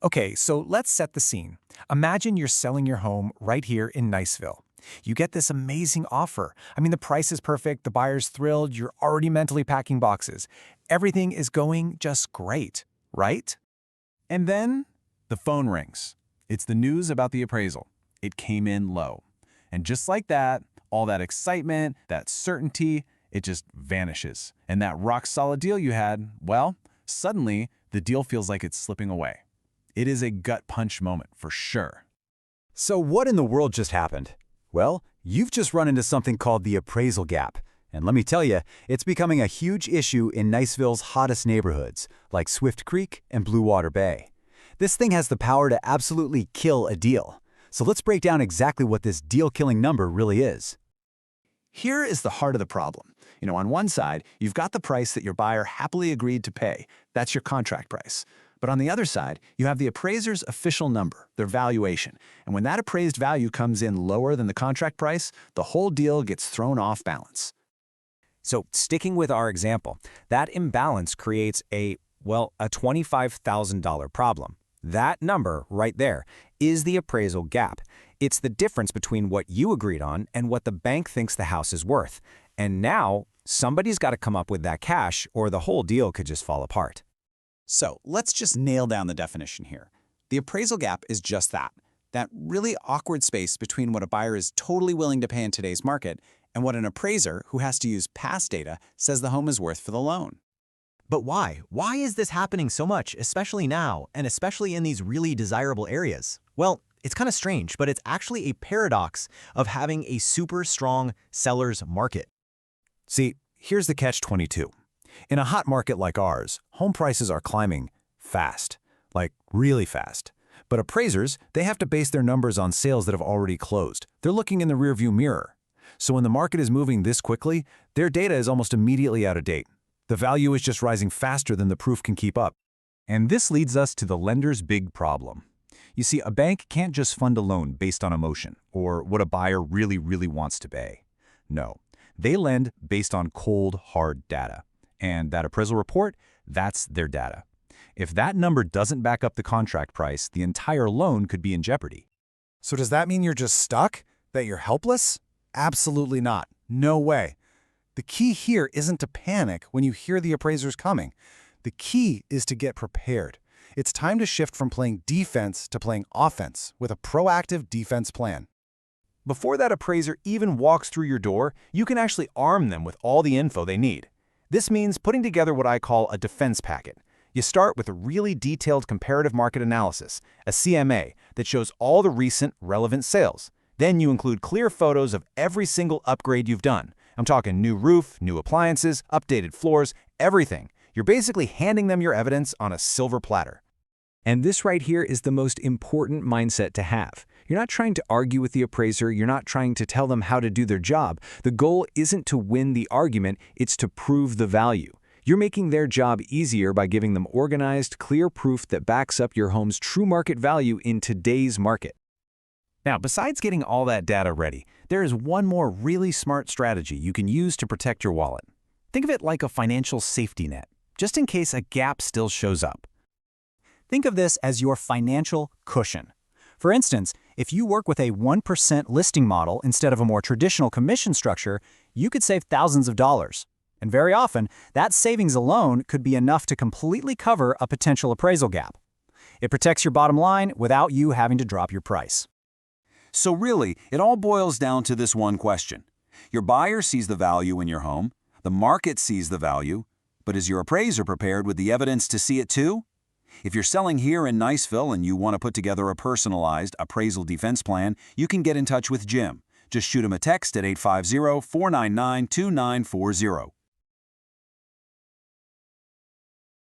Okay, so let's set the scene. Imagine you're selling your home right here in Niceville. You get this amazing offer. I mean, the price is perfect, the buyer's thrilled, you're already mentally packing boxes. Everything is going just great, right? And then the phone rings. It's the news about the appraisal. It came in low. And just like that, all that excitement, that certainty, it just vanishes. And that rock-solid deal you had, well, suddenly the deal feels like it's slipping away. It is a gut punch moment for sure. So what in the world just happened? Well, you've just run into something called the appraisal gap. And let me tell you, it's becoming a huge issue in Niceville's hottest neighborhoods, like Swift Creek and Blue Water Bay. This thing has the power to absolutely kill a deal. So let's break down exactly what this deal-killing number really is. Here is the heart of the problem. On one side, you've got the price that your buyer happily agreed to pay. That's your contract price. But on the other side, you have the appraiser's official number, their valuation. And when that appraised value comes in lower than the contract price, the whole deal gets thrown off balance. So sticking with our example, that imbalance creates a $25,000 problem. That number right there is the appraisal gap. It's the difference between what you agreed on and what the bank thinks the house is worth. And now, somebody's got to come up with that cash or the whole deal could just fall apart. So let's just nail down the definition here. The appraisal gap is just that really awkward space between what a buyer is totally willing to pay in today's market and what an appraiser, who has to use past data, says the home is worth for the loan. But why? Why is this happening so much, especially now, and especially in these really desirable areas? Well, it's kind of strange, but it's actually a paradox of having a super strong seller's market. See, here's the catch-22. In a hot market like ours, home prices are climbing fast, like really fast. But appraisers, they have to base their numbers on sales that have already closed. They're looking in the rearview mirror. So when the market is moving this quickly, their data is almost immediately out of date. The value is just rising faster than the proof can keep up. And this leads us to the lender's big problem. You see, a bank can't just fund a loan based on emotion or what a buyer really wants to pay. No, they lend based on cold, hard data. And that appraisal report, that's their data. If that number doesn't back up the contract price, the entire loan could be in jeopardy. So does that mean you're just stuck? That you're helpless? Absolutely not. No way. The key here isn't to panic when you hear the appraisers coming. The key is to get prepared. It's time to shift from playing defense to playing offense with a proactive defense plan. Before that appraiser even walks through your door, you can actually arm them with all the info they need. This means putting together what I call a defense packet. You start with a really detailed comparative market analysis, a CMA, that shows all the recent relevant sales. Then you include clear photos of every single upgrade you've done. I'm talking new roof, new appliances, updated floors, everything. You're basically handing them your evidence on a silver platter. And this right here is the most important mindset to have. You're not trying to argue with the appraiser. You're not trying to tell them how to do their job. The goal isn't to win the argument. It's to prove the value. You're making their job easier by giving them organized, clear proof that backs up your home's true market value in today's market. Now, besides getting all that data ready, there is one more really smart strategy you can use to protect your wallet. Think of it like a financial safety net, just in case a gap still shows up. Think of this as your financial cushion. For instance, if you work with a 1% listing model instead of a more traditional commission structure, you could save thousands of dollars. And very often, that savings alone could be enough to completely cover a potential appraisal gap. It protects your bottom line without you having to drop your price. So really, it all boils down to this one question. Your buyer sees the value in your home, the market sees the value, but is your appraiser prepared with the evidence to see it too? If you're selling here in Niceville and you want to put together a personalized appraisal defense plan, you can get in touch with Jim. Just shoot him a text at 850-499-2940.